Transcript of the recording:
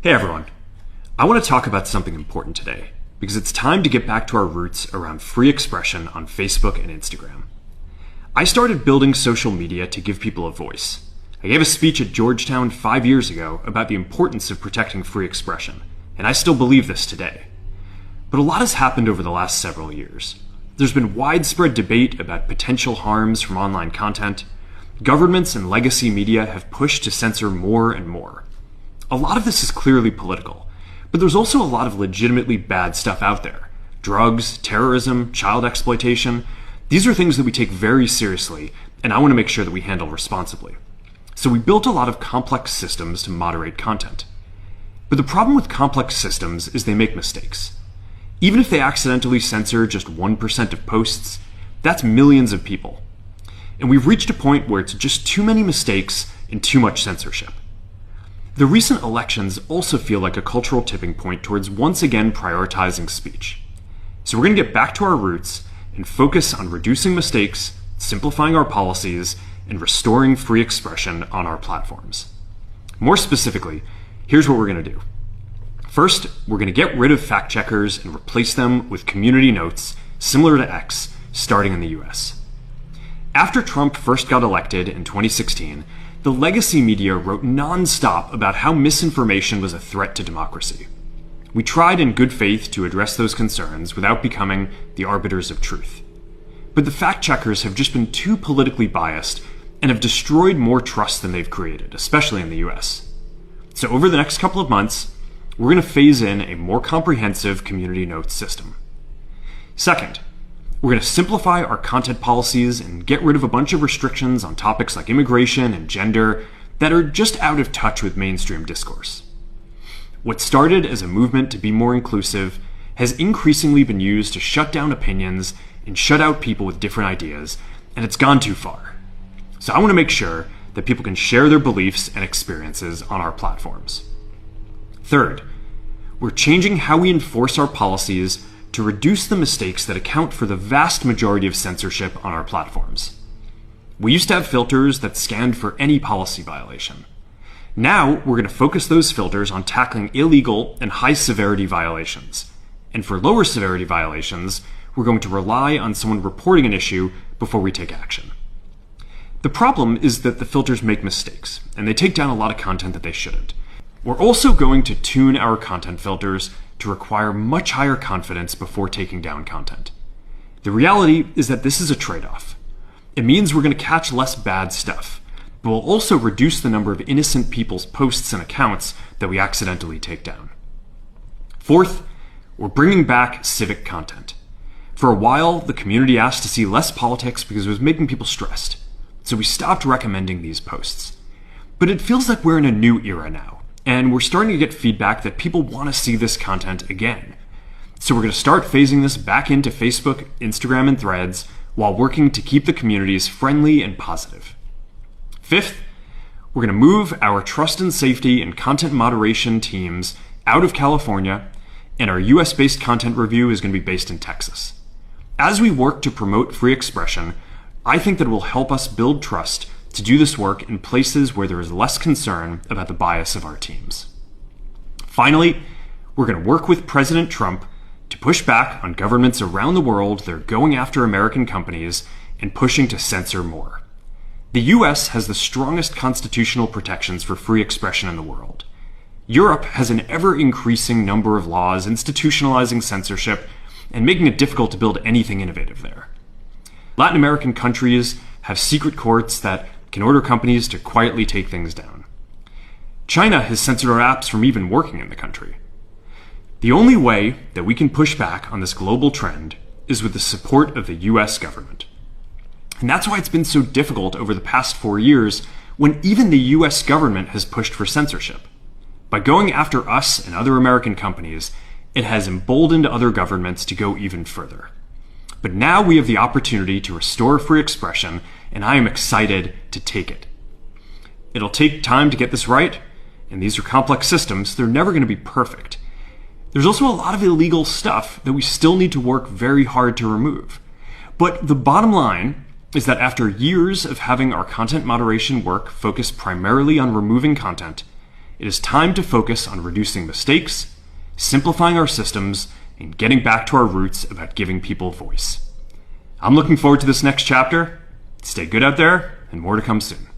Hey everyone, I want to talk about something important today because it's time to get back to our roots around free expression on Facebook and Instagram. I started building social media to give people a voice. I gave a speech at Georgetown 5 years ago about the importance of protecting free expression, and I still believe this today. But a lot has happened over the last several years. There's been widespread debate about potential harms from online content. Governments and legacy media have pushed to censor more and more. A lot of this is clearly political, but there's also a lot of legitimately bad stuff out there. Drugs, terrorism, child exploitation. These are things that we take very seriously, and I want to make sure that we handle responsibly. So we built a lot of complex systems to moderate content. But the problem with complex systems is they make mistakes. Even if they accidentally censor just 1% of posts, that's millions of people. And we've reached a point where it's just too many mistakes and too much censorship. The recent elections also feel like a cultural tipping point towards once again prioritizing speech. So we're going to get back to our roots and focus on reducing mistakes, simplifying our policies, and restoring free expression on our platforms. More specifically, here's what we're going to do. First, we're going to get rid of fact checkers and replace them with community notes similar to X, starting in the US. After Trump first got elected in 2016, the legacy media wrote non-stop about how misinformation was a threat to democracy. We tried in good faith to address those concerns without becoming the arbiters of truth. But the fact-checkers have just been too politically biased and have destroyed more trust than they've created, especially in the US. So over the next couple of months, we're going to phase in a more comprehensive community notes system. Second, we're going to simplify our content policies and get rid of a bunch of restrictions on topics like immigration and gender that are just out of touch with mainstream discourse. What started as a movement to be more inclusive has increasingly been used to shut down opinions and shut out people with different ideas, and it's gone too far. So I want to make sure that people can share their beliefs and experiences on our platforms. Third, we're changing how we enforce our policies to reduce the mistakes that account for the vast majority of censorship on our platforms. We used to have filters that scanned for any policy violation. Now, we're going to focus those filters on tackling illegal and high-severity violations. And for lower severity violations, we're going to rely on someone reporting an issue before we take action. The problem is that the filters make mistakes, and they take down a lot of content that they shouldn't. We're also going to tune our content filters to require much higher confidence before taking down content. The reality is that this is a trade-off. It means we're going to catch less bad stuff, but we'll also reduce the number of innocent people's posts and accounts that we accidentally take down. Fourth, we're bringing back civic content. For a while, the community asked to see less politics because it was making people stressed, so we stopped recommending these posts. But it feels like we're in a new era now, and we're starting to get feedback that people want to see this content again. So we're going to start phasing this back into Facebook, Instagram, and Threads while working to keep the communities friendly and positive. Fifth, we're going to move our trust and safety and content moderation teams out of California, and our US-based content review is going to be based in Texas. As we work to promote free expression, I think that it will help us build trust to do this work in places where there is less concern about the bias of our teams. Finally, we're going to work with President Trump to push back on governments around the world that are going after American companies and pushing to censor more. The US has the strongest constitutional protections for free expression in the world. Europe has an ever-increasing number of laws institutionalizing censorship and making it difficult to build anything innovative there. Latin American countries have secret courts that can order companies to quietly take things down. China has censored our apps from even working in the country. The only way that we can push back on this global trend is with the support of the US government. And that's why it's been so difficult over the past 4 years when even the US government has pushed for censorship. By going after us and other American companies, it has emboldened other governments to go even further. But now we have the opportunity to restore free expression, and I am excited to take it. It'll take time to get this right, and these are complex systems. They're never going to be perfect. There's also a lot of illegal stuff that we still need to work very hard to remove. But the bottom line is that after years of having our content moderation work focus primarily on removing content, it is time to focus on reducing mistakes, simplifying our systems, and getting back to our roots about giving people voice. I'm looking forward to this next chapter. Stay good out there, and more to come soon.